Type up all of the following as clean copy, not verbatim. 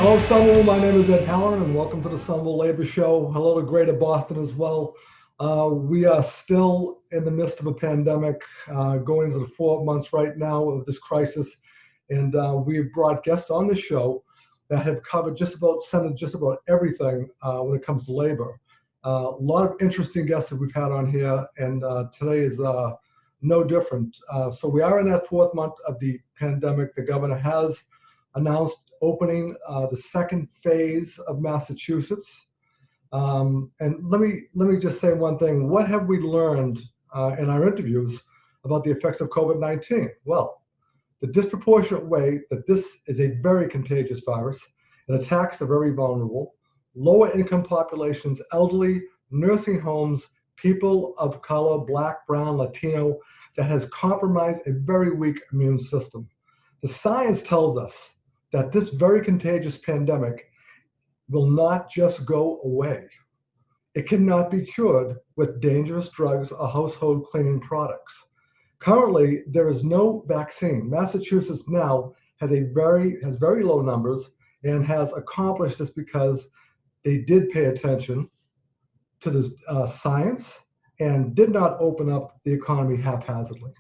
Hello, Somerville. My name is Ed Halloran, and welcome to the Somerville Labor Show. Hello to Greater Boston as well. We are still in the midst of a pandemic, going into the 4 months right now of this crisis, and we have brought guests on the show that have covered centered just about everything when it comes to labor. A lot of interesting guests that we've had on here, and today is no different. So we are in that 4th month of the pandemic. The governor has announced opening the second phase of Massachusetts. And let me just say one thing. What have we learned in our interviews about the effects of COVID-19? Well, the disproportionate way that this is a very contagious virus. It attacks the very vulnerable, lower income populations, elderly, nursing homes, people of color, Black, brown, Latino, that has compromised a very weak immune system. The science tells us that this very contagious pandemic will not just go away. It cannot be cured with dangerous drugs or household cleaning products. Currently, there is no vaccine. Massachusetts now has very low numbers and has accomplished this because they did pay attention to the science and did not open up the economy haphazardly.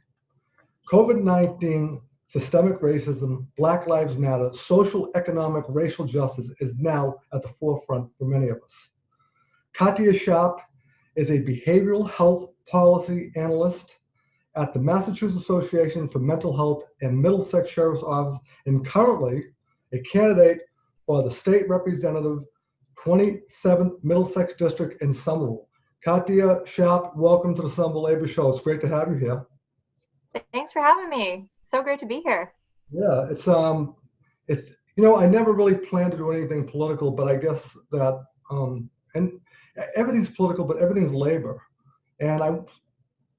COVID-19, systemic racism, Black Lives Matter, social, economic, racial justice is now at the forefront for many of us. Catia is a behavioral health policy analyst at the Massachusetts Association for Mental Health and Middlesex Sheriff's Office, and currently a candidate for the state representative 27th Middlesex District in Somerville. Catia Sharp, welcome to the Somerville Labor Show. It's great to have you here. Thanks for having me. So great to be here. Yeah, it's I never really planned to do anything political, but I guess that and everything's political, but everything's labor. And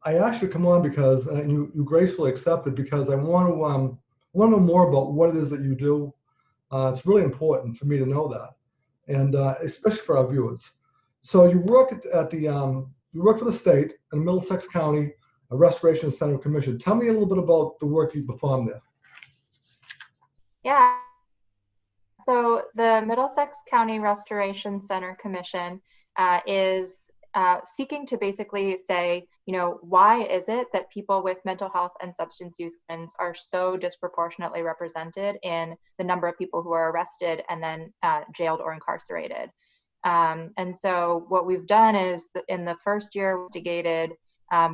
I actually come on because you gracefully accepted because I want to know more about what it is that you do. It's really important for me to know that, and especially for our viewers. So you work you work for the state in Middlesex County, a Restoration Center Commission. Tell me a little bit about the work you perform there. Yeah. So the Middlesex County Restoration Center Commission is seeking to basically say, why is it that people with mental health and substance use concerns are so disproportionately represented in the number of people who are arrested and then jailed or incarcerated? And so what we've done is in the first year, we investigated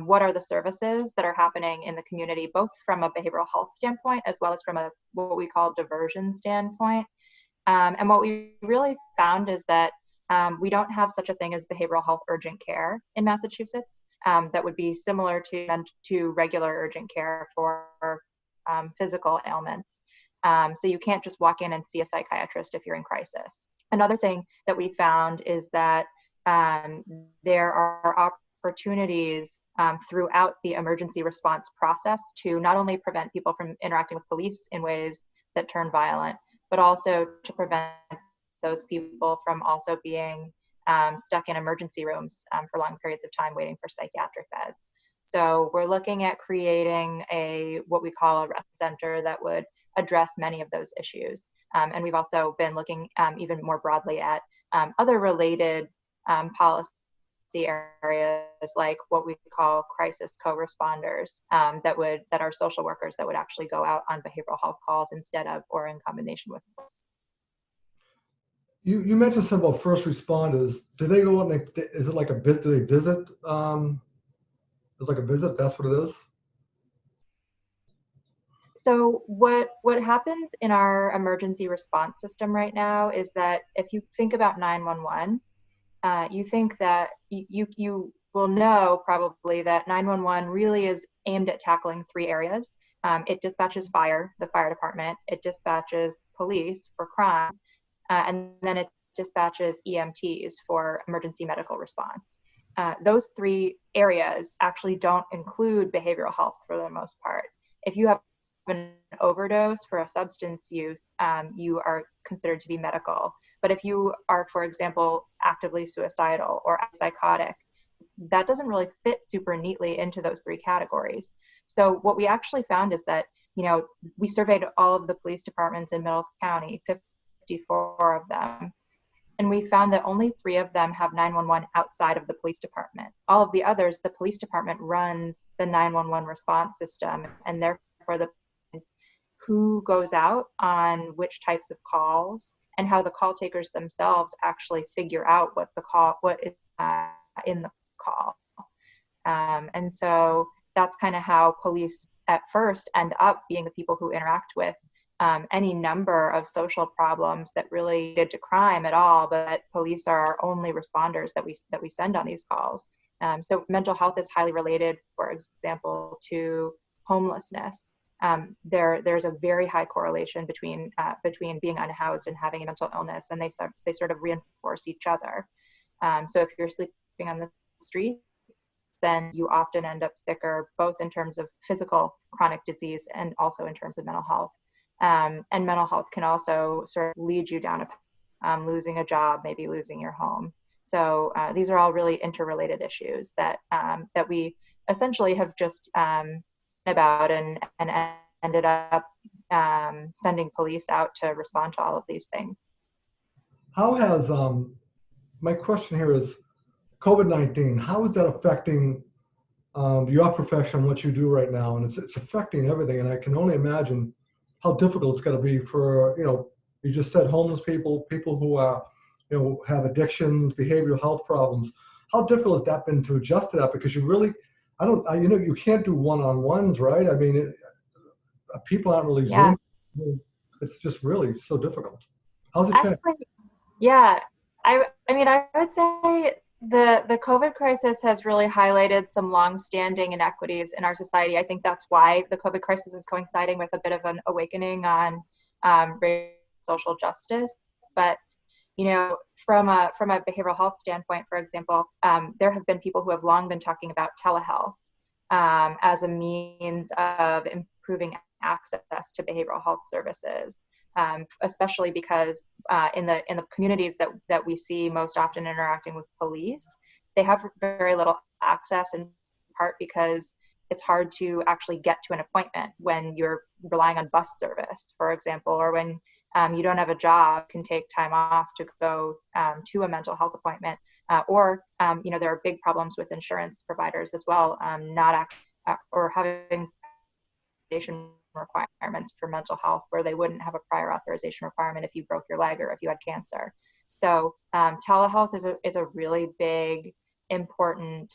what are the services that are happening in the community, both from a behavioral health standpoint, as well as from what we call diversion standpoint. And what we really found is that we don't have such a thing as behavioral health urgent care in Massachusetts that would be similar to regular urgent care for physical ailments. So you can't just walk in and see a psychiatrist if you're in crisis. Another thing that we found is that there are opportunities throughout the emergency response process to not only prevent people from interacting with police in ways that turn violent, but also to prevent those people from also being stuck in emergency rooms for long periods of time waiting for psychiatric beds. So we're looking at creating what we call a rest center that would address many of those issues. And we've also been looking even more broadly at other related policy areas, like what we call crisis co-responders, that are social workers that would actually go out on behavioral health calls instead of or in combination with us. You mentioned something about first responders. Do they go out and is it like a visit? Do they visit? It's like a visit. That's what it is. So what happens in our emergency response system right now is that if you think about 911, you think that you will know probably that 911 really is aimed at tackling 3 areas. It dispatches the fire department, it dispatches police for crime, and then it dispatches EMTs for emergency medical response. Those 3 areas actually don't include behavioral health for the most part. If you have an overdose for a substance use, you are considered to be medical. But if you are, for example, actively suicidal or psychotic, that doesn't really fit super neatly into those 3 categories. So what we actually found is that, we surveyed all of the police departments in Middlesex County, 54 of them. And we found that only 3 of them have 911 outside of the police department. All of the others, the police department runs the 911 response system, and therefore the who goes out on which types of calls and how the call takers themselves actually figure out what is in the call. And so that's kind of how police at first end up being the people who interact with any number of social problems that really lead to crime at all, but police are our only responders that we send on these calls. So mental health is highly related, for example, to homelessness. There's a very high correlation between being unhoused and having a mental illness, and they sort of reinforce each other. So if you're sleeping on the street, then you often end up sicker, both in terms of physical chronic disease and also in terms of mental health. And mental health can also sort of lead you down losing a job, maybe losing your home. So these are all really interrelated issues that we essentially have just about and ended up sending police out to respond to all of these things. How has, my question here is, COVID-19, how is that affecting your profession, what you do right now? And it's affecting everything. And I can only imagine how difficult it's going to be for, you just said homeless people who are, have addictions, behavioral health problems. How difficult has that been to adjust to that? Because you really, you can't do one-on-ones, right? I mean, people aren't really Zoom. It's just really so difficult. How's it changed? Yeah, I mean, I would say the COVID crisis has really highlighted some long-standing inequities in our society. I think that's why the COVID crisis is coinciding with a bit of an awakening on social justice. But from a behavioral health standpoint, for example, there have been people who have long been talking about telehealth as a means of improving access to behavioral health services. Especially because in the communities that we see most often interacting with police, they have very little access, in part because it's hard to actually get to an appointment when you're relying on bus service, for example, or when you don't have a job, can take time off to go to a mental health appointment, or there are big problems with insurance providers as well, or having requirements for mental health where they wouldn't have a prior authorization requirement if you broke your leg or if you had cancer. So telehealth is a really big, important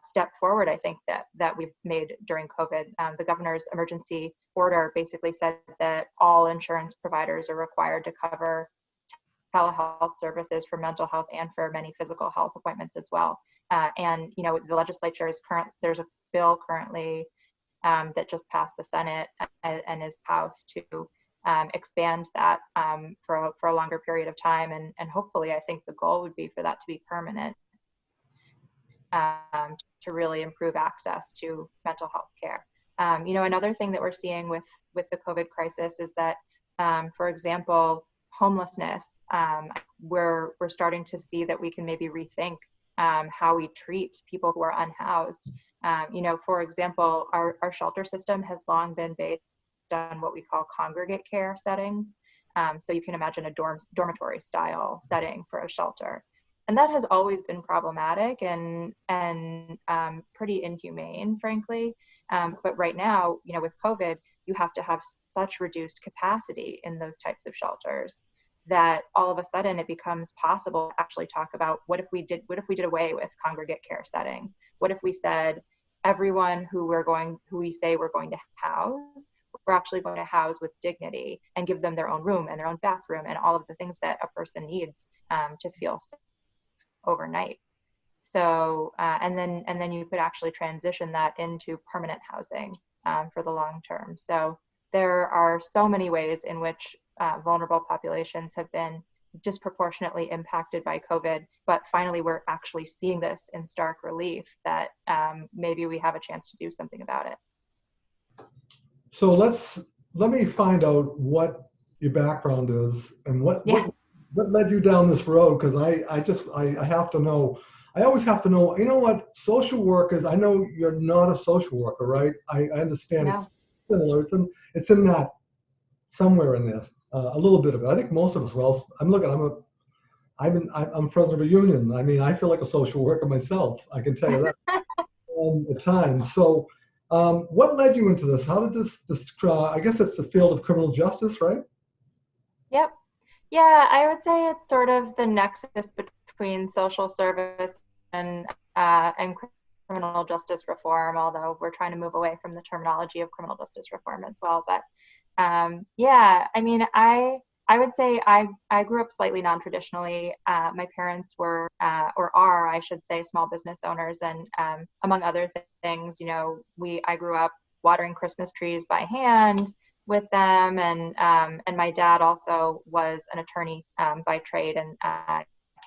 step forward, I think, that we've made during COVID. The governor's emergency order basically said that all insurance providers are required to cover telehealth services for mental health and for many physical health appointments as well. And the legislature there's a bill currently that just passed the Senate and is House to expand that for a longer period of time. And hopefully, I think the goal would be for that to be permanent, to really improve access to mental health care. Another thing that we're seeing with the COVID crisis is that, for example, homelessness, we're starting to see that we can maybe rethink how we treat people who are unhoused. For example, our shelter system has long been based on what we call congregate care settings. So you can imagine a dormitory style setting for a shelter. And that has always been problematic and pretty inhumane, frankly. But right now, with COVID, you have to have such reduced capacity in those types of shelters that all of a sudden it becomes possible to actually talk about what if we did away with congregate care settings? What if we said everyone who we say we're going to house, we're actually going to house with dignity and give them their own room and their own bathroom and all of the things that a person needs to feel safe overnight. So and then you could actually transition that into permanent housing for the long term. So there are so many ways in which vulnerable populations have been disproportionately impacted by COVID, but finally we're actually seeing this in stark relief that maybe we have a chance to do something about it. So let me find out what your background is and what led you down this road, because I have to know. I always have to know, what social workers, I know you're not a social worker, right? I understand. No. It's similar. It's in that somewhere in there, a little bit of it. I think most of us. Well, I'm president of a union. I mean, I feel like a social worker myself. I can tell you that at times. So, what led you into this? How did this? I guess it's the field of criminal justice, right? Yep. Yeah, I would say it's sort of the nexus between social service and criminal justice reform, although we're trying to move away from the terminology of criminal justice reform as well. But yeah, I mean, I would say I grew up slightly non-traditionally. My parents were, or are, I should say, small business owners, and among other things, you know, I grew up watering Christmas trees by hand with them, and my dad also was an attorney by trade, and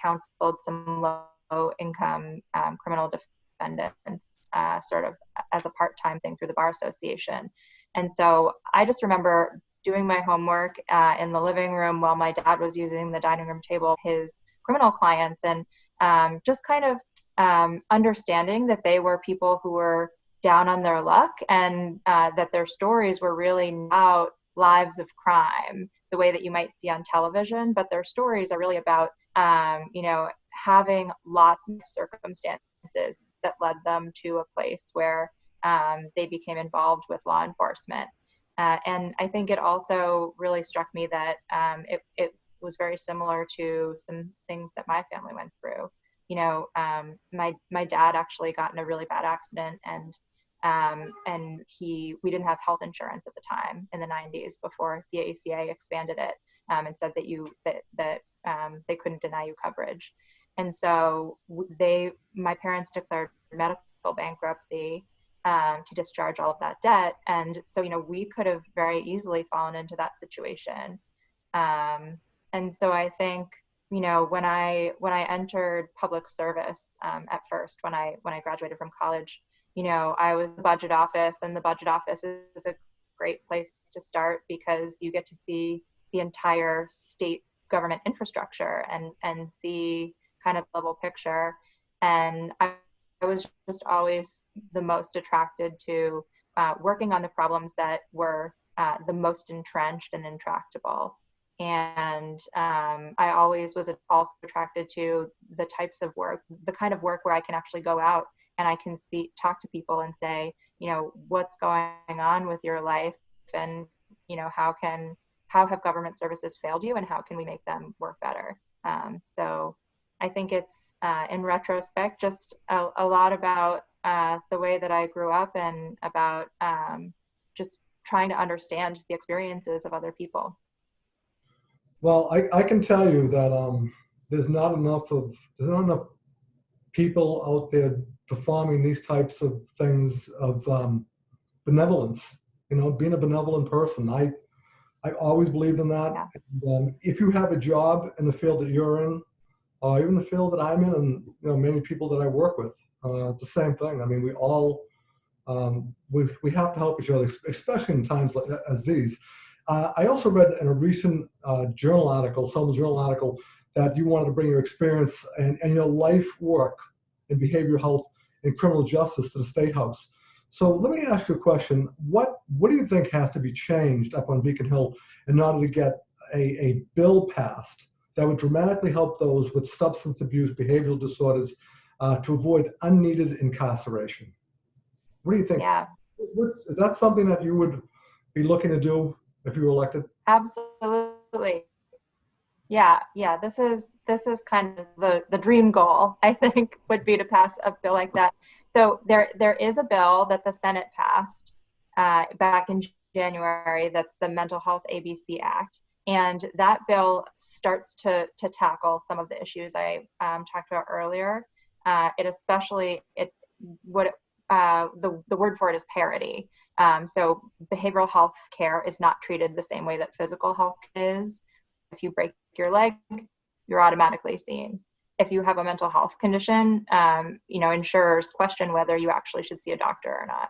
counseled some low-income criminal defendants, sort of as a part-time thing through the Bar Association. And so I just remember doing my homework in the living room while my dad was using the dining room table, his criminal clients, and just kind of understanding that they were people who were down on their luck, and that their stories were really about lives of crime, the way that you might see on television, but their stories are really about, you know, having lots of circumstances that led them to a place where they became involved with law enforcement. And I think it also really struck me that it was very similar to some things that my family went through. You know, my dad actually got in a really bad accident, and we didn't have health insurance at the time in the 90s before the ACA expanded it, and said that they couldn't deny you coverage. And so my parents declared medical bankruptcy to discharge all of that debt. And so, you know, we could have very easily fallen into that situation. And so I think, you know, when I entered public service at first, when I graduated from college, you know, I was in the budget office, and the budget office is a great place to start because you get to see the entire state government infrastructure and see kind of the level picture. And I was just always the most attracted to working on the problems that were the most entrenched and intractable. And I always was also attracted to the types of work, the kind of work where I can actually go out and I can talk to people and say, you know, what's going on with your life, and, you know, how have government services failed you, and how can we make them work better? So I think it's, in retrospect, just a lot about the way that I grew up, and about just trying to understand the experiences of other people. Well, I can tell you that there's not enough people out there performing these types of things of benevolence. You know, being a benevolent person. I always believed in that. Yeah. And, if you have a job in the field that you're in, or even the field that I'm in, and you know, many people that I work with, it's the same thing. I mean, we all we have to help each other, especially in times as these. I also read in a recent journal article, Somerville journal article, that you wanted to bring your experience and your life work in behavioral health and criminal justice to the State House. So let me ask you a question. What do you think has to be changed up on Beacon Hill in order to get a bill passed that would dramatically help those with substance abuse, behavioral disorders, to avoid unneeded incarceration? What do you think? Yeah. Is that something that you would be looking to do if you were elected? Absolutely. Yeah, this is kind of the dream goal, I think, would be to pass a bill like that. So there is a bill that the Senate passed back in January. That's the Mental Health ABC Act, and that bill starts to tackle some of the issues I talked about earlier. The word for it is parity. So behavioral health care is not treated the same way that physical health is. If you break your leg, you're automatically seen. If you have a mental health condition, you know, insurers question whether you actually should see a doctor or not.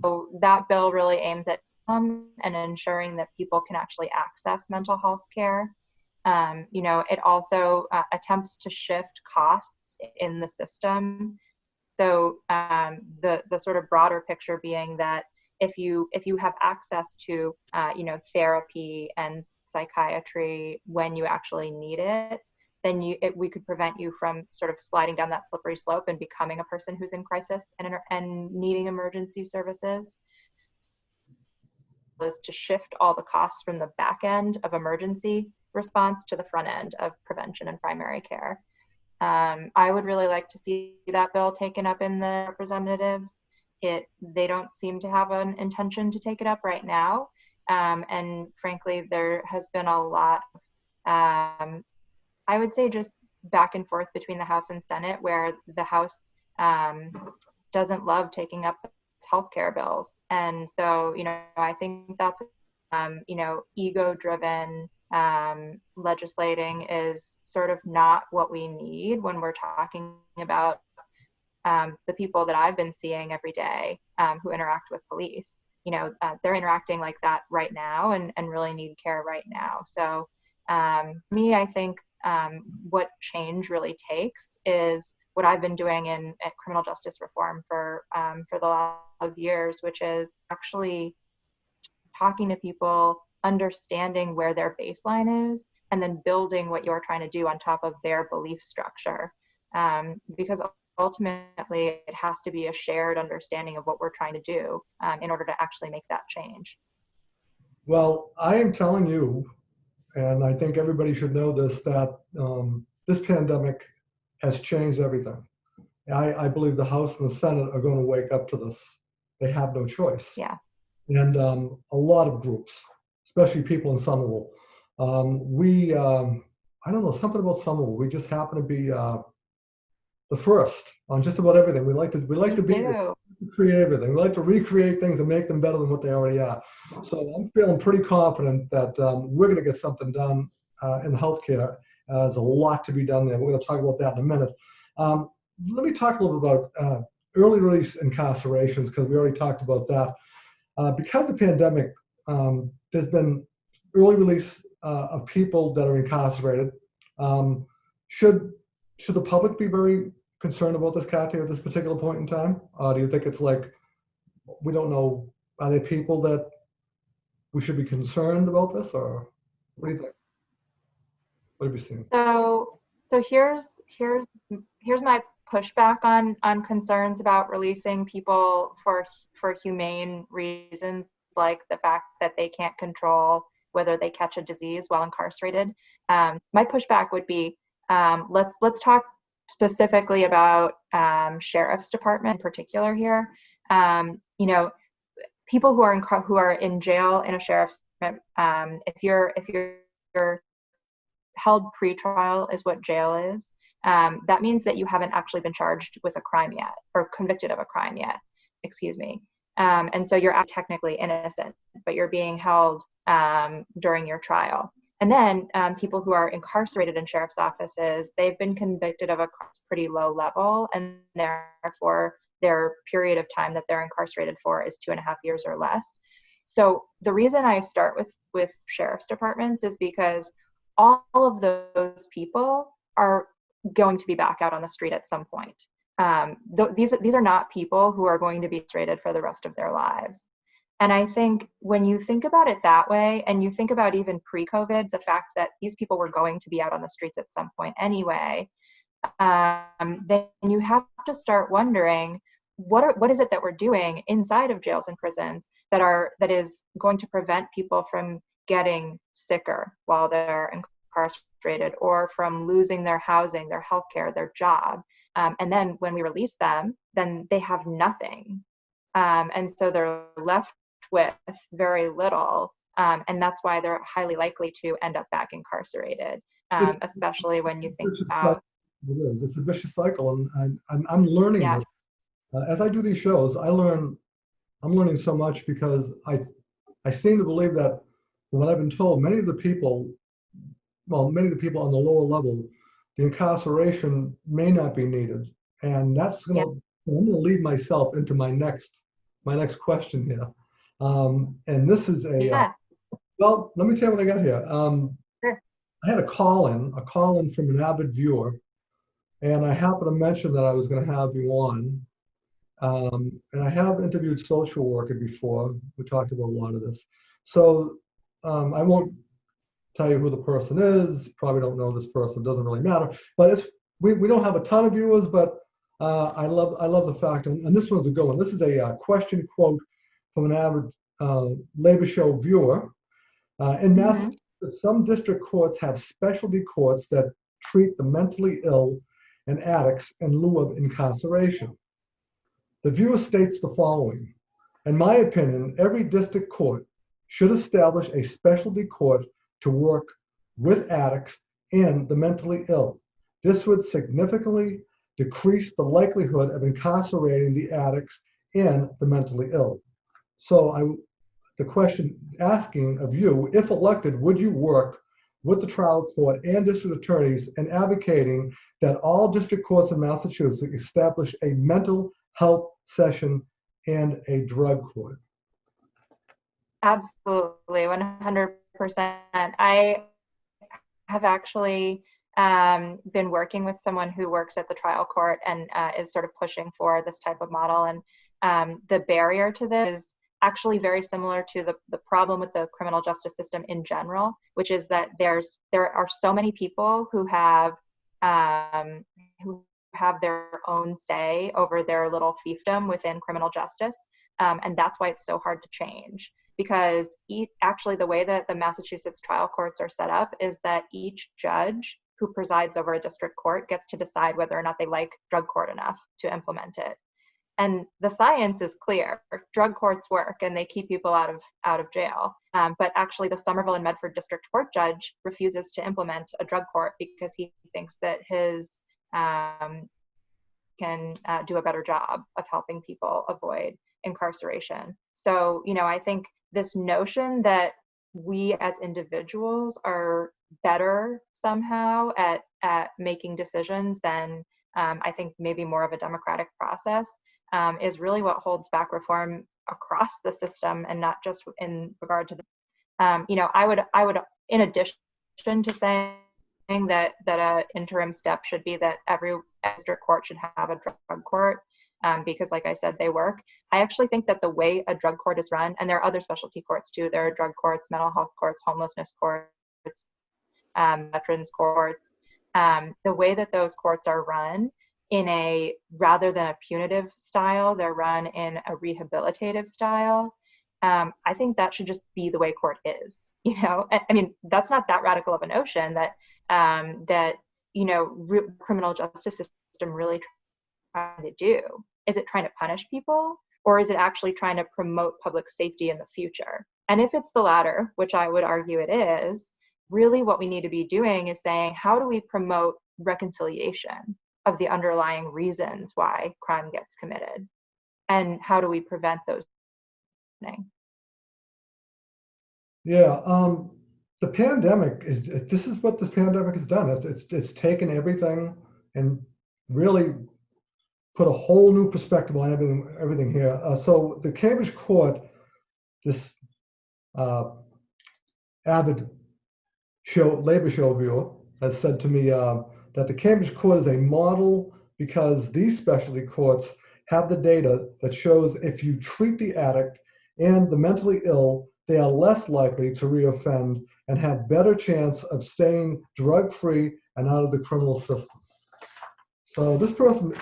So that bill really aims at and ensuring that people can actually access mental health care. You know, it also attempts to shift costs in the system. So the sort of broader picture being that, if you have access to therapy and psychiatry when you actually need it, then we could prevent you from sort of sliding down that slippery slope and becoming a person who's in crisis and needing emergency services. Is to shift all the costs from the back end of emergency response to the front end of prevention and primary care. I would really like to see that bill taken up in the representatives. They don't seem to have an intention to take it up right now. And frankly, there has been a lot, I would say, just back and forth between the House and Senate, where the House doesn't love taking up healthcare bills. And so, I think that's, ego-driven legislating is sort of not what we need when we're talking about the people that I've been seeing every day who interact with police. They're interacting like that right now and really need care right now. So me, I think what change really takes is what I've been doing at criminal justice reform for the last of years, which is actually talking to people, understanding where their baseline is, and then building what you're trying to do on top of their belief structure. Because ultimately, it has to be a shared understanding of what we're trying to do in order to actually make that change. Well, I am telling you, and I think everybody should know this, that this pandemic has changed everything. I believe the House and the Senate are going to wake up to this. They have no choice. Yeah. And a lot of groups, especially people in Somerville, I don't know, something about Somerville. We just happen to be the first on just about everything. We like to create everything. We like to recreate things and make them better than what they already are. So I'm feeling pretty confident that we're going to get something done in healthcare. There's a lot to be done there. We're going to talk about that in a minute. Let me talk a little bit about early release incarcerations, because we already talked about that. Because of the pandemic, there's been early release of people that are incarcerated. Should the public be very concerned about this, Catia, at this particular point in time? Do you think it's like, we don't know, are there people that we should be concerned about this, or what do you think? What have you seen? So here's my pushback on concerns about releasing people for humane reasons, like the fact that they can't control whether they catch a disease while incarcerated. My pushback would be, let's talk specifically about sheriff's department in particular here. People who are in jail in a sheriff's department, if you're held pre-trial is what jail is. That means that you haven't actually been charged with a crime yet, or convicted of a crime yet, excuse me. And so you're technically innocent, but you're being held during your trial. And then people who are incarcerated in sheriff's offices, they've been convicted of a pretty low level, and therefore their period of time that they're incarcerated for is 2.5 years or less. So the reason I start with sheriff's departments is because all of those people are going to be back out on the street at some point. These are not people who are going to be incarcerated for the rest of their lives. And I think when you think about it that way, and you think about even pre-COVID, the fact that these people were going to be out on the streets at some point anyway, then you have to start wondering, what is it that we're doing inside of jails and prisons that is going to prevent people from getting sicker while they're incarcerated, or from losing their housing, their healthcare, their job. And then when we release them, then they have nothing. And so they're left with very little. And that's why they're highly likely to end up back incarcerated, especially when you think about. It is. It's a vicious cycle. And I'm learning this. As I do these shows, I'm learning so much, because I seem to believe that what I've been told, many of the people on the lower level, the incarceration may not be needed. And I'm going to lead myself into my next question here. And this is well, let me tell you what I got here. Sure. I had a call in from an avid viewer, and I happened to mention that I was going to have you on. And I have interviewed social worker before. We talked about a lot of this. So I won't tell you who the person is. Probably don't know this person. Doesn't really matter. But we don't have a ton of viewers, but I love the fact, and this one's a good one. This is a question quote from an average labor show viewer. In Massachusetts, some district courts have specialty courts that treat the mentally ill and addicts in lieu of incarceration. The viewer states the following: in my opinion, every district court should establish a specialty court to work with addicts and the mentally ill. This would significantly decrease the likelihood of incarcerating the addicts and the mentally ill. So the question asking of you, if elected, would you work with the trial court and district attorneys in advocating that all district courts in Massachusetts establish a mental health session and a drug court? Absolutely, 100%. I have actually been working with someone who works at the trial court and is sort of pushing for this type of model. And the barrier to this is actually very similar to the problem with the criminal justice system in general, which is that there are so many people who have their own say over their little fiefdom within criminal justice. And that's why it's so hard to change. Because actually the way that the Massachusetts trial courts are set up is that each judge who presides over a district court gets to decide whether or not they like drug court enough to implement it. And the science is clear. Drug courts work and they keep people out of jail. But actually the Somerville and Medford district court judge refuses to implement a drug court because he thinks that his can do a better job of helping people avoid incarceration. So, I think this notion that we as individuals are better somehow at making decisions than I think maybe more of a democratic process is really what holds back reform across the system, and not just in regard to the I would in addition to saying that an interim step should be that every district court should have a drug court, because like I said, they work. I actually think that the way a drug court is run, and there are other specialty courts too, there are drug courts, mental health courts, homelessness courts, veterans courts, the way that those courts are run rather than a punitive style, they're run in a rehabilitative style. I think that should just be the way court is. I mean, that's not that radical of a notion that criminal justice system really trying to do. Is it trying to punish people, or is it actually trying to promote public safety in the future? And if it's the latter, which I would argue it is, really what we need to be doing is saying, how do we promote reconciliation of the underlying reasons why crime gets committed? And how do we prevent those happening? Yeah, the pandemic this is what this pandemic has done. It's taken everything and really put a whole new perspective on everything here. So the Cambridge court, this avid labor show viewer, has said to me that the Cambridge court is a model because these specialty courts have the data that shows if you treat the addict and the mentally ill, they are less likely to reoffend and have better chance of staying drug-free and out of the criminal system. So this person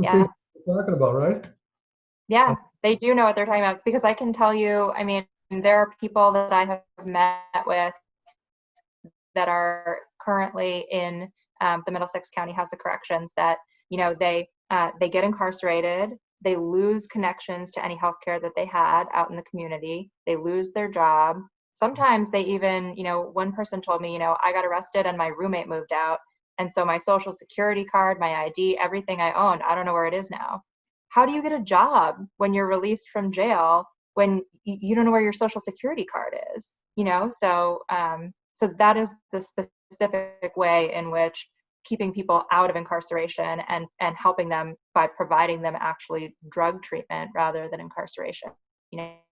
Yeah. seems to be talking about, right? Yeah, they do know what they're talking about, because I can tell you, I mean, there are people that I have met with that are currently in the Middlesex County House of Corrections that, they get incarcerated, they lose connections to any healthcare that they had out in the community, they lose their job. Sometimes they even, one person told me, I got arrested and my roommate moved out. And so my social security card, my ID, everything I owned, I don't know where it is now. How do you get a job when you're released from jail when you don't know where your social security card is? So that is the specific way in which keeping people out of incarceration and helping them by providing them actually drug treatment rather than incarceration,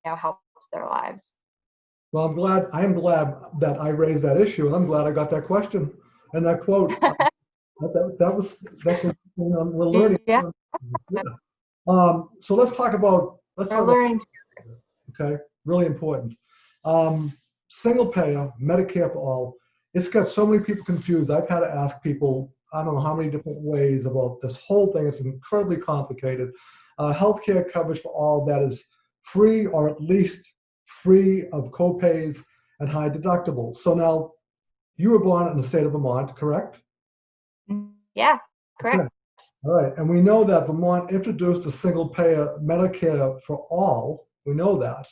helps their lives. Well, I'm glad that I raised that issue, and I'm glad I got that question and that quote. That's something we're learning. Yeah. Yeah. So let's We're talk about, learning. okay, really important. Um, Single payer, Medicare for all. It's got so many people confused. I've had to ask people, I don't know how many different ways about this whole thing. It's incredibly complicated. Healthcare coverage for all that is free or at least free of copays and high deductibles. So now you were born in the state of Vermont, correct? Yeah, Okay. correct. All right. And we know that Vermont introduced a single payer Medicare for all. We know that.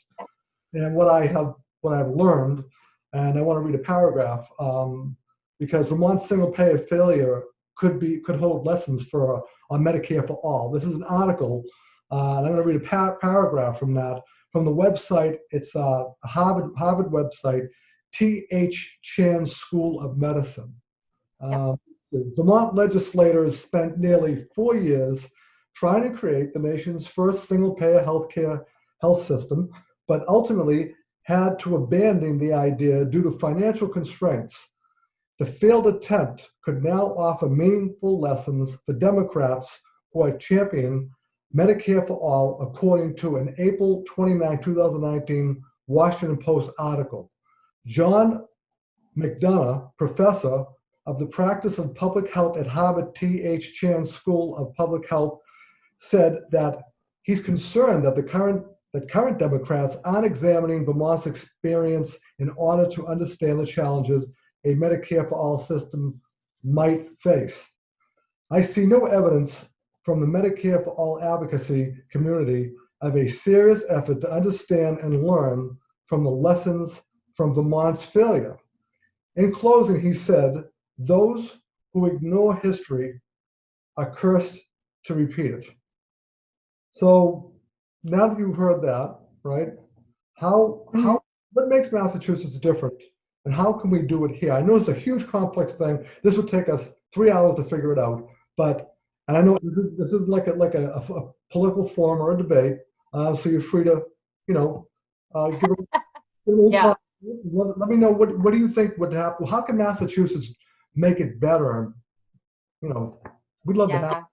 And what I've learned, and I want to read a paragraph, because Vermont's single payer failure could hold lessons for on Medicare for all. This is an article, and I'm going to read a paragraph from that from the website. It's a Harvard website, T.H. Chan School of Medicine. Yep. Vermont legislators spent nearly 4 years trying to create the nation's first single-payer health system, but ultimately had to abandon the idea due to financial constraints. The failed attempt could now offer meaningful lessons for Democrats who are championing Medicare for all, according to an April 29, 2019 Washington Post article. John McDonough, professor of the practice of public health at Harvard T.H. Chan School of Public Health, said that he's concerned that current Democrats aren't examining Vermont's experience in order to understand the challenges a Medicare for all system might face. I see no evidence from the Medicare for all advocacy community of a serious effort to understand and learn from the lessons from Vermont's failure. In closing, he said, those who ignore history are cursed to repeat it. So now that you've heard that, right? Mhm. What makes Massachusetts different, and how can we do it here? I know it's a huge complex thing. This would take us 3 hours to figure it out, but and I know this is like a political forum or a debate, so you're free to, you know, give a little Yeah, time. Let me know what do you think would happen? How can Massachusetts make it better? You know, we'd love to have. yeah.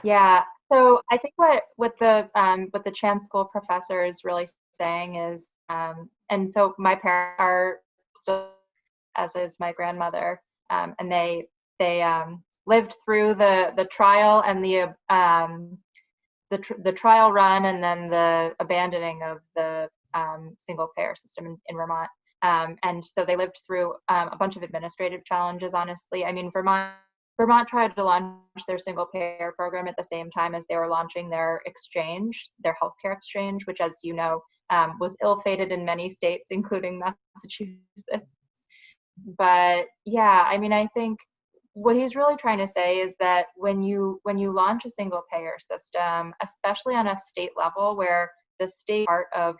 Yeah. So I think what the Chan School professor is really saying is, and so my parents are still, as is my grandmother, and they lived through the trial and the trial run and then the abandoning of the single payer system in Vermont. And so they lived through a bunch of administrative challenges, honestly. I mean, Vermont tried to launch their single payer program at the same time as they were launching their exchange, their healthcare exchange, which, as you know, was ill-fated in many states, including Massachusetts. But yeah, I mean, I think what he's really trying to say is that when you launch a single payer system, especially on a state level where the state part of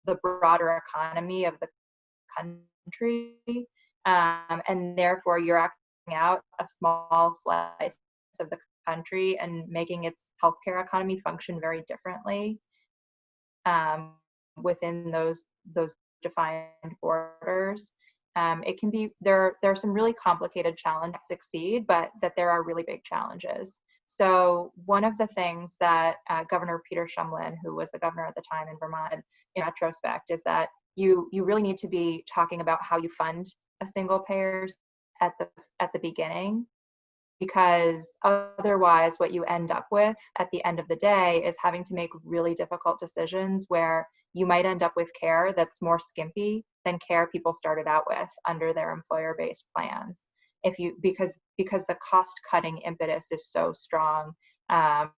the broader economy of the country, and therefore you're acting out a small slice of the country and making its healthcare economy function very differently, um, within those defined borders. It can be there are some really complicated challenges that succeed, but that there are really big challenges. So one of the things that Governor Peter Shumlin, who was the governor at the time in Vermont, in retrospect, is that you really need to be talking about how you fund a single payers at the beginning, because otherwise what you end up with at the end of the day is having to make really difficult decisions where you might end up with care that's more skimpy than care people started out with under their employer-based plans, if you because the cost cutting impetus is so strong, um,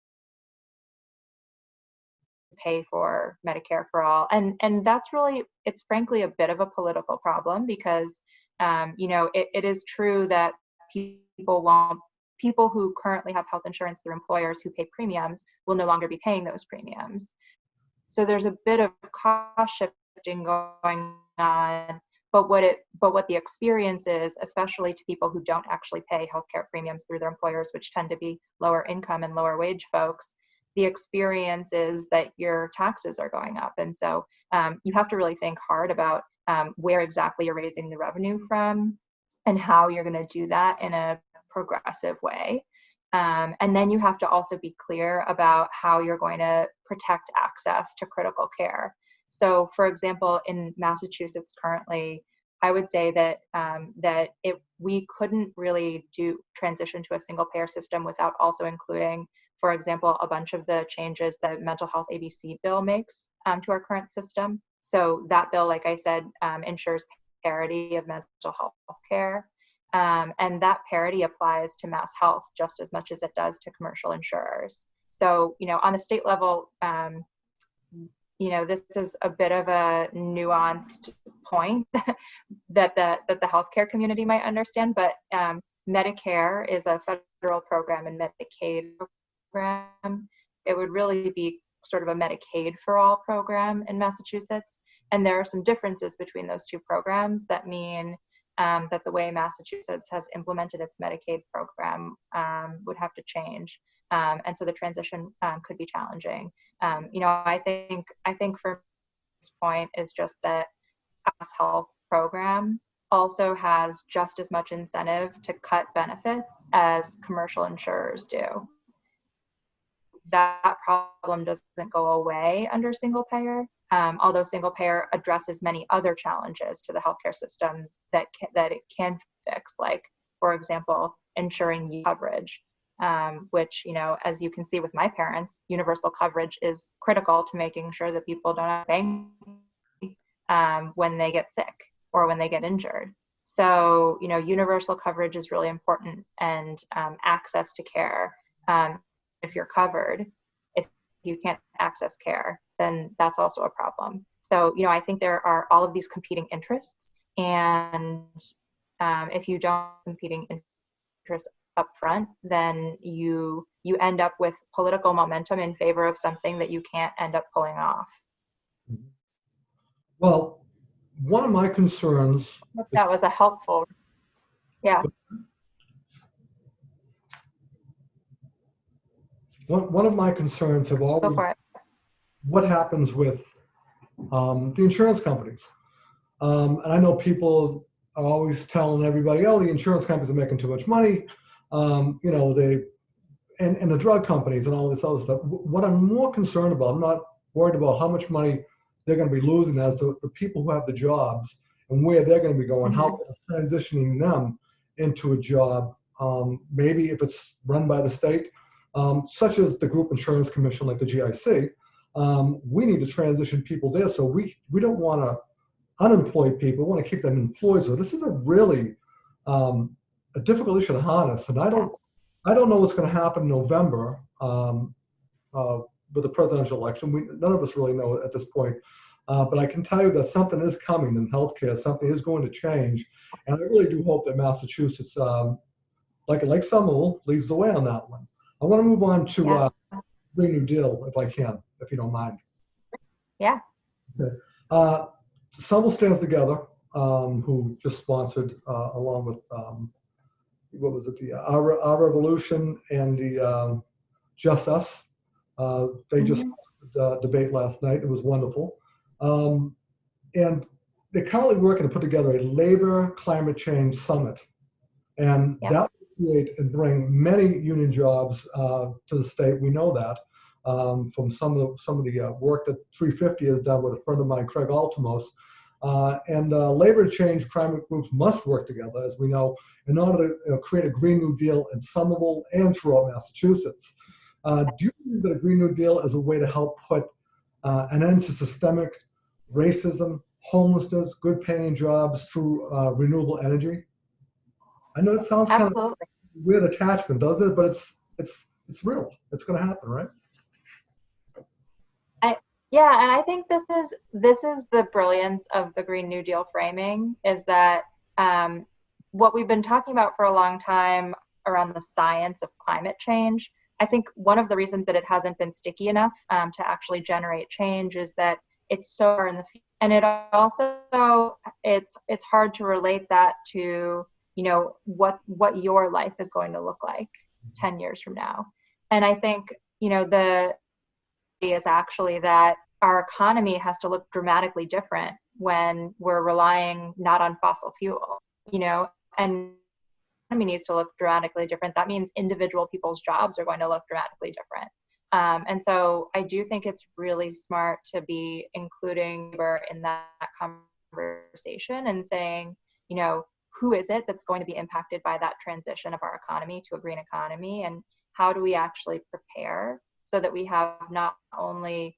to pay for Medicare for all. And that's really, it's frankly a bit of a political problem, because it is true that people won't people who currently have health insurance through employers who pay premiums will no longer be paying those premiums. So there's a bit of cost shifting going on, but what the experience is, especially to people who don't actually pay healthcare premiums through their employers, which tend to be lower income and lower wage folks, the experience is that your taxes are going up. And so you have to really think hard about where exactly you're raising the revenue from and how you're going to do that in a progressive way. And then you have to also be clear about how you're going to protect access to critical care. So, for example, in Massachusetts currently, I would say that we couldn't really do transition to a single payer system without also including, for example, a bunch of the changes that mental health ABC bill makes to our current system. So that bill, like I said, ensures parity of mental health care. And that parity applies to Mass Health just as much as it does to commercial insurers. So, on the state level, this is a bit of a nuanced point that the healthcare community might understand, but Medicare is a federal program and Medicaid program. It would really be sort of a Medicaid for all program in Massachusetts. And there are some differences between those two programs that mean that the way Massachusetts has implemented its Medicaid program would have to change. And so the transition could be challenging. I think for this point is just that Mass Health program also has just as much incentive to cut benefits as commercial insurers do. That problem doesn't go away under single payer, although single payer addresses many other challenges to the healthcare system that it can fix, like, for example, ensuring coverage, which, as you can see with my parents, universal coverage is critical to making sure that people don't have to pay when they get sick or when they get injured. So, universal coverage is really important, and access to care. If you're covered, if you can't access care, then that's also a problem. So, I think there are all of these competing interests, and if you don't have competing interests up front, then you end up with political momentum in favor of something that you can't end up pulling off. Well, one of my concerns. That was a helpful. Yeah. One of my concerns have always Go for it. What happens with the insurance companies. And I know people are always telling everybody, oh, the insurance companies are making too much money, and the drug companies and all this other stuff. What I'm more concerned about, I'm not worried about how much money they're going to be losing as to the people who have the jobs and where they're going to be going, how they're transitioning them into a job, maybe if it's run by the state, such as the Group Insurance Commission, like the GIC. We need to transition people there, so we don't want to unemploy people. We want to keep them employed. So this is a really a difficult issue to harness, and I don't know what's going to happen in November with the presidential election. None of us really know at this point, but I can tell you that something is coming in healthcare. Something is going to change, and I really do hope that Massachusetts, like Somerville, leads the way on that one. I want to move on to Green New Deal, if I can, if you don't mind. Yeah. Okay. Somerville Stands Together, who just sponsored, along with, what was it, the Our Revolution and the Just Us. They just debate last night. It was wonderful. And they're currently working to put together a labor climate change summit. And that will create and bring many union jobs to the state. We know that from some of the work that 350 has done with a friend of mine, Craig Altomos. And labor change climate groups must work together, as we know, in order to create a Green New Deal in Somerville and throughout Massachusetts. Do you believe that a Green New Deal is a way to help put an end to systemic racism, homelessness, good paying jobs through renewable energy? I know it sounds kind of weird attachment, doesn't it? But it's real. It's going to happen, right? Yeah, and I think this is the brilliance of the Green New Deal framing, is that what we've been talking about for a long time around the science of climate change. I think one of the reasons that it hasn't been sticky enough to actually generate change is that it's so far in the future, and it also it's hard to relate that to what your life is going to look like 10 years from now. And I think the is actually that our economy has to look dramatically different when we're relying not on fossil fuel, and needs to look dramatically different, that means individual people's jobs are going to look dramatically different. And so I do think it's really smart to be including labor in that conversation and saying, you know, who is it that's going to be impacted by that transition of our economy to a green economy, and how do we actually prepare so that we have not only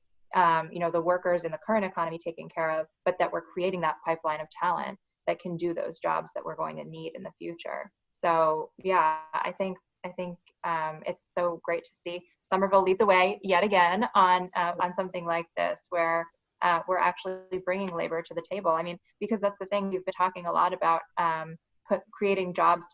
you know, the workers in the current economy taken care of, but that we're creating that pipeline of talent that can do those jobs that we're going to need in the future. So yeah, I think it's so great to see Somerville lead the way yet again on something like this, where we're actually bringing labor to the table. I mean, because that's the thing, we've been talking a lot about creating jobs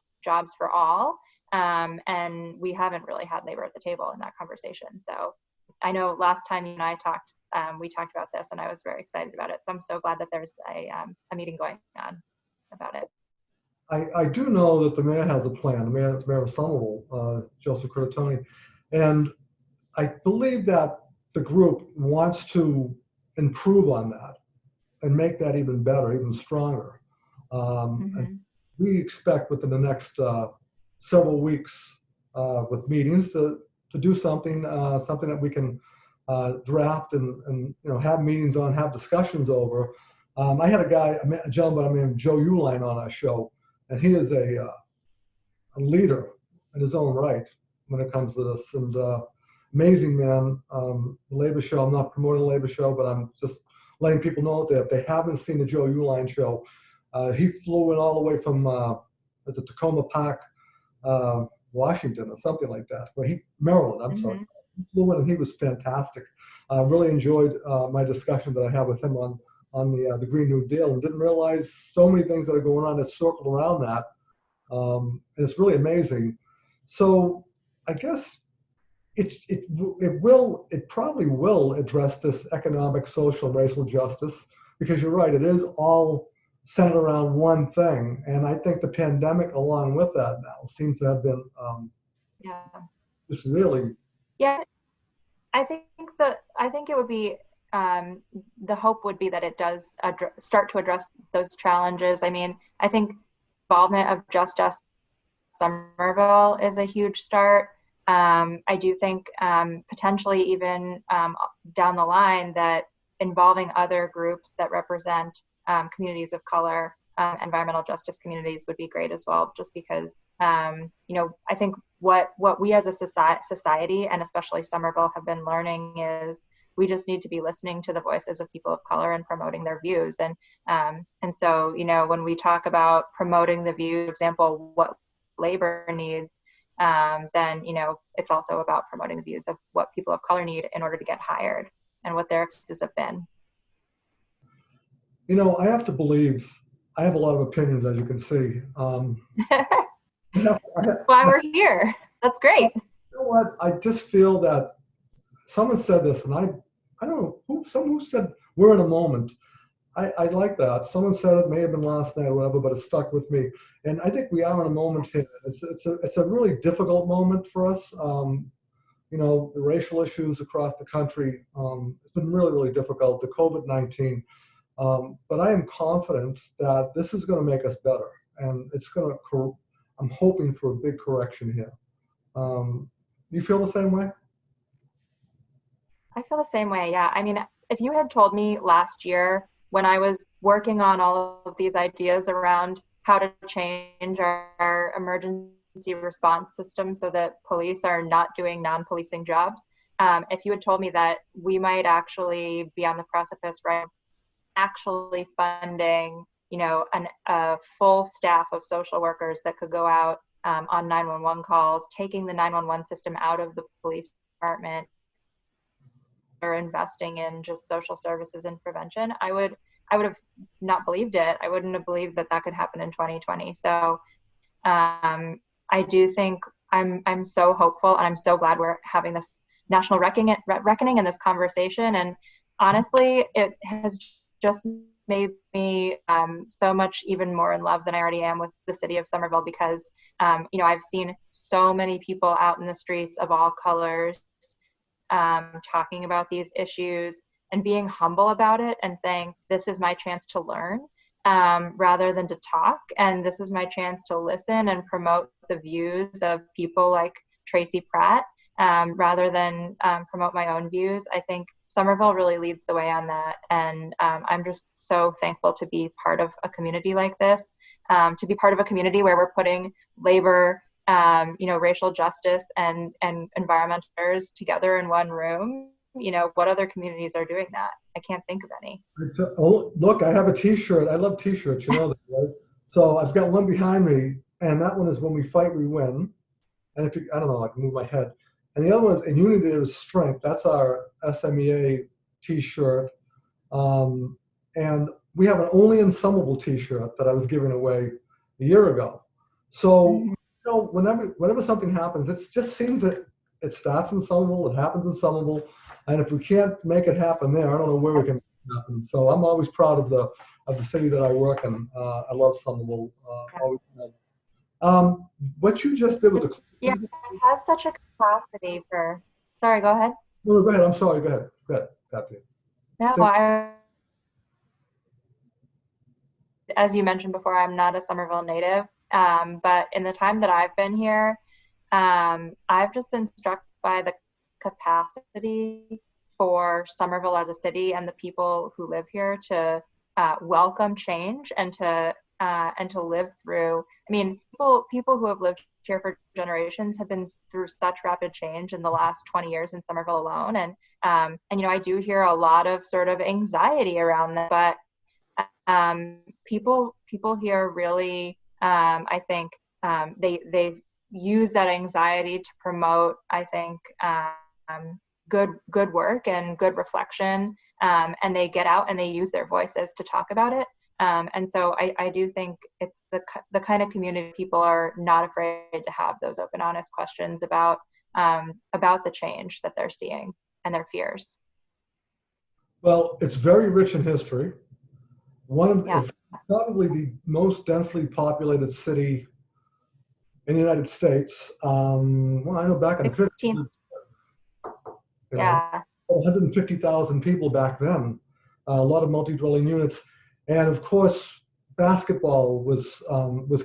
for all, and we haven't really had labor at the table in that conversation. So I know last time you and I talked, we talked about this, and I was very excited about it. So I'm so glad that there's a meeting going on about it. I do know that the mayor has a plan, the mayor of Somerville, Joseph Curtatone, and I believe that the group wants to improve on that and make that even better, even stronger. And we expect within the next several weeks with meetings to do something that we can draft and you know, have meetings on, have discussions over. I had a gentleman by the name of Joe Uline on our show, and he is a leader in his own right when it comes to this, and amazing man. The labor show, I'm not promoting the labor show, but I'm just letting people know that if they haven't seen the Joe Uline show, he flew in all the way from Tacoma Park, Washington or something like that. Well, Maryland, I'm sorry. He flew in and he was fantastic. Really enjoyed my discussion that I had with him on the Green New Deal, and didn't realize so many things that are going on that circled around that. And it's really amazing. So I guess it probably will address this economic, social, racial justice, because you're right, it is all centered around one thing. And I think the pandemic along with that now seems to have been just really. Yeah, I think it would be, the hope would be that it does start to address those challenges. I mean, I think involvement of Just Us Somerville is a huge start. I do think potentially even down the line that involving other groups that represent communities of color, environmental justice communities would be great as well, just because, you know, I think what we as a society, and especially Somerville, have been learning is we just need to be listening to the voices of people of color and promoting their views. And so, you know, when we talk about promoting the view, for example, what labor needs, then, you know, it's also about promoting the views of what people of color need in order to get hired and what their experiences have been. You know, I have to believe, I have a lot of opinions, as you can see. Why we're here. That's great. You know what? I just feel that someone said this, and I don't know someone who said we're in a moment. I like that. Someone said it, may have been last night or whatever, but it stuck with me. And I think we are in a moment here. It's a really difficult moment for us. You know, the racial issues across the country, it's been really, really difficult. The COVID-19. But I am confident that this is going to make us better, and it's going to. I'm hoping for a big correction here. You feel the same way? I feel the same way. Yeah. I mean, if you had told me last year when I was working on all of these ideas around how to change our emergency response system so that police are not doing non-policing jobs, if you had told me that we might actually be on the precipice, right, actually funding, you know, a full staff of social workers that could go out on 911 calls, taking the 911 system out of the police department, or investing in just social services and prevention, I would have not believed it. I wouldn't have believed that could happen in 2020. So I do think I'm so hopeful, and I'm so glad we're having this national reckoning and this conversation. And honestly, it has just made me so much even more in love than I already am with the city of Somerville, because you know, I've seen so many people out in the streets of all colors talking about these issues and being humble about it and saying, this is my chance to learn. rather than to talk. And this is my chance to listen and promote the views of people like Tracy Pratt, rather than promote my own views. I think Somerville really leads the way on that. And I'm just so thankful to be part of a community like this, to be part of a community where we're putting labor, racial justice and environmental affairs together in one room. What other communities are doing that? I can't think of any. Look, I have a T-shirt. I love T-shirts, you know that, right? So I've got one behind me, and that one is "When we fight, we win." And if I don't know, I can move my head. And the other one is "In unity there is strength." That's our SMEA T-shirt. And we have an "Only in Somerville" T-shirt that I was giving away a year ago. So whenever something happens, it just seems that it starts in Somerville, it happens in Somerville, and if we can't make it happen there, I don't know where we can make it happen. So I'm always proud of the city that I work in. I love Somerville. Always have. What you just did was a Yeah, it has such a capacity for. Sorry, go ahead. No, go ahead. I'm sorry. Go ahead. Catia. No, as you mentioned before, I'm not a Somerville native, but in the time that I've been here, I've just been struck by the capacity for Somerville as a city and the people who live here to welcome change and to live through. I mean, people who have lived here for generations have been through such rapid change in the last 20 years in Somerville alone, and I do hear a lot of sort of anxiety around that, but people here really, I think, they use that anxiety to promote, I think, good work and good reflection, and they get out and they use their voices to talk about it. And so I do think it's the kind of community people are not afraid to have those open, honest questions about the change that they're seeing and their fears. Well, it's very rich in history. It's probably the most densely populated city in the United States. Well, I know back in the 50s, yeah, 150,000 people back then. A lot of multi-dwelling units, and of course, basketball was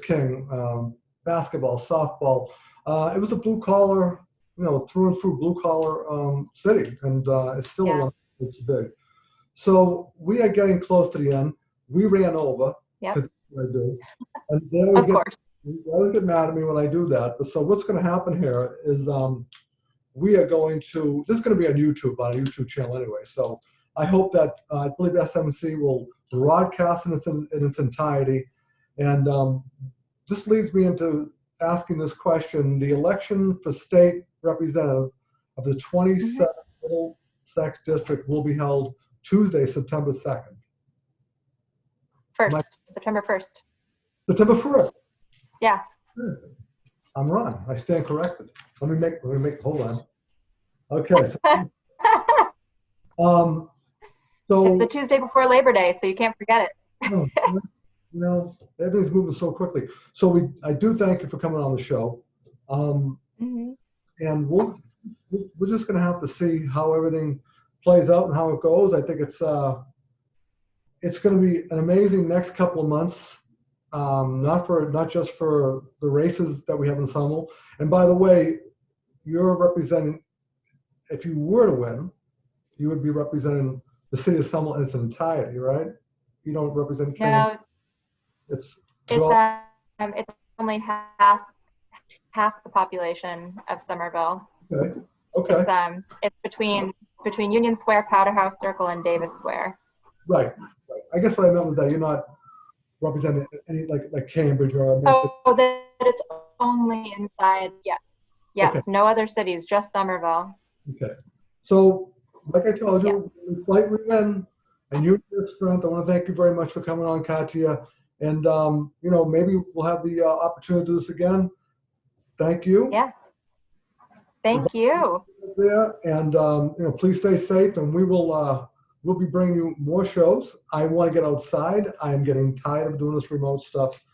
king. Basketball, softball. It was a blue collar, through and through blue collar city, and it's still it's big. So we are getting close to the end. We ran over, because I do, and they always get mad at me when I do that. But so what's going to happen here is we are going to. This is going to be on YouTube, on a YouTube channel anyway. So I hope that I believe SMC will broadcast in its entirety, and this leads me into asking this question: the election for state representative of the 27th Middlesex District will be held Tuesday, September 2nd. September 1st. September 1st. Yeah. I'm wrong. I stand corrected. Let me make, hold on. Okay. So it's the Tuesday before Labor Day, so you can't forget it. Everything's moving so quickly. So I do thank you for coming on the show. And we're just going to have to see how everything plays out and how it goes. I think it's going to be an amazing next couple of months. Not just for the races that we have in Somerville. And by the way, you're representing. If you were to win, you would be representing the city of Somerville in its entirety, right? You don't represent. No, it's only half the population of Somerville. Okay. It's between Union Square, Powderhouse Circle, and Davis Square. Right. I guess what I meant was that you're not representing any like Cambridge or. That it's only inside. Yes. Okay. No other cities, just Somerville. Okay. So, like I told you, we fight, we win, and you have strength. I want to thank you very much for coming on, Catia. And maybe we'll have the opportunity to do this again. Thank you. Yeah. Thank you. There, and please stay safe, and we'll be bringing you more shows. I want to get outside. I'm getting tired of doing this remote stuff,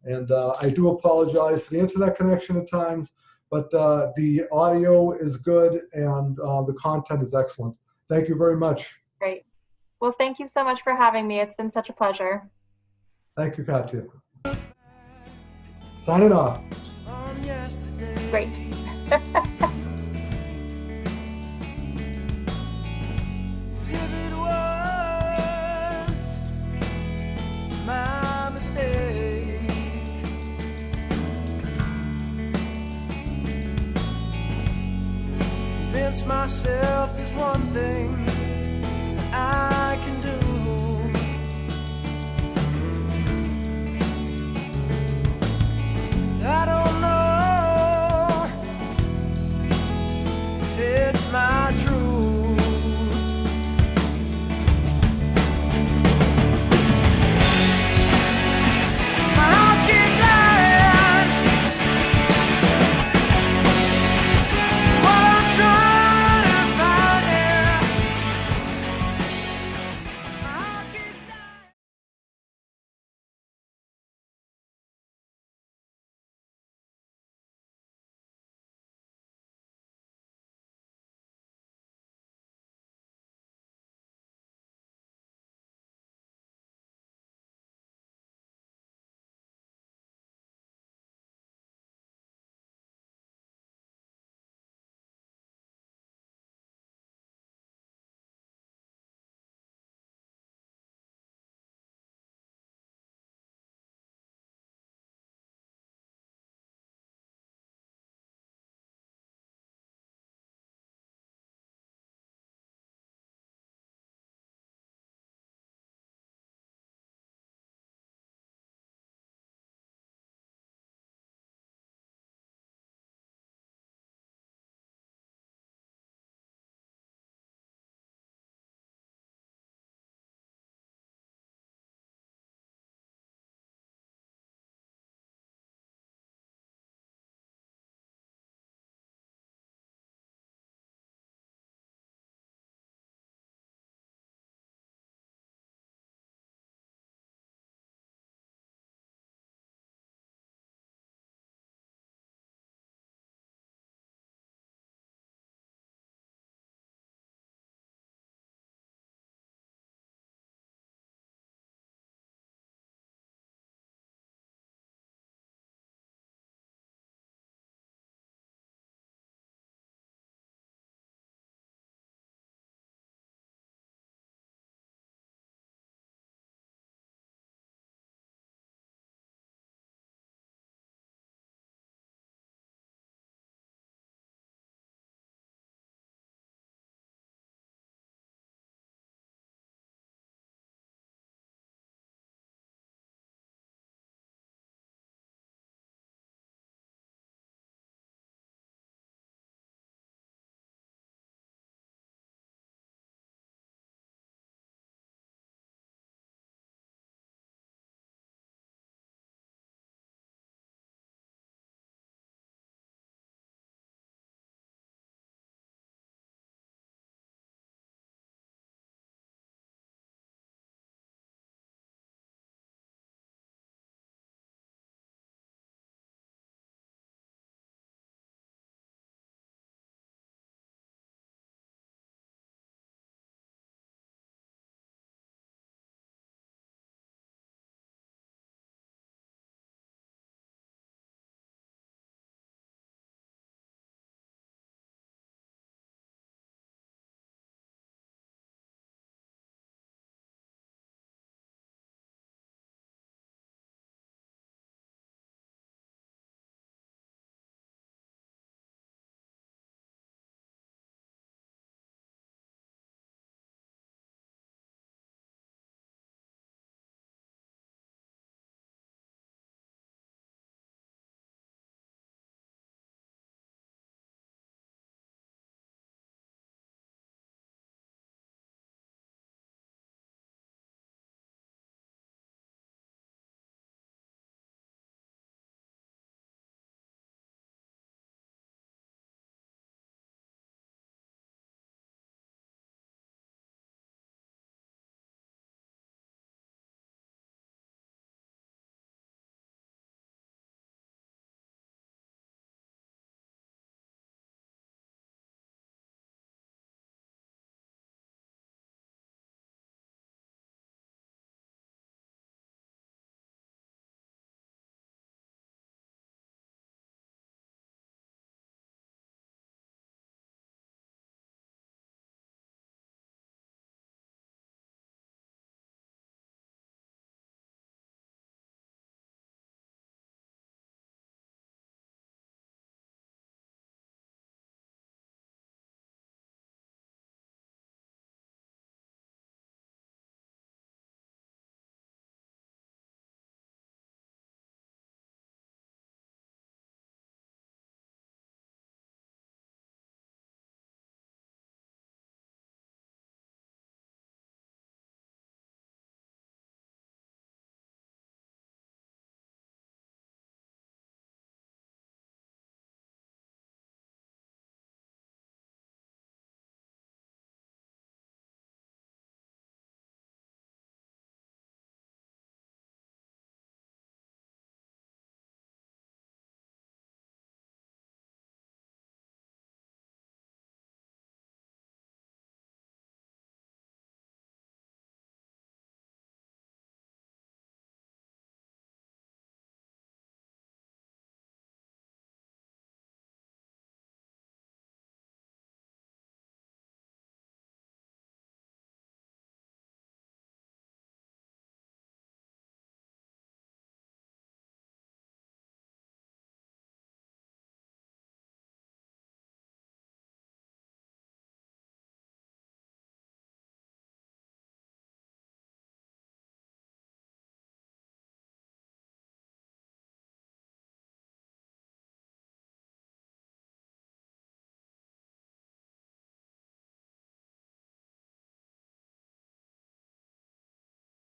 and I do apologize for the internet connection at times, but the audio is good and the content is excellent. Thank you very much. Great. Well, thank you so much for having me. It's been such a pleasure. Thank you, Catia. Signing off. Great. Convince myself there's one thing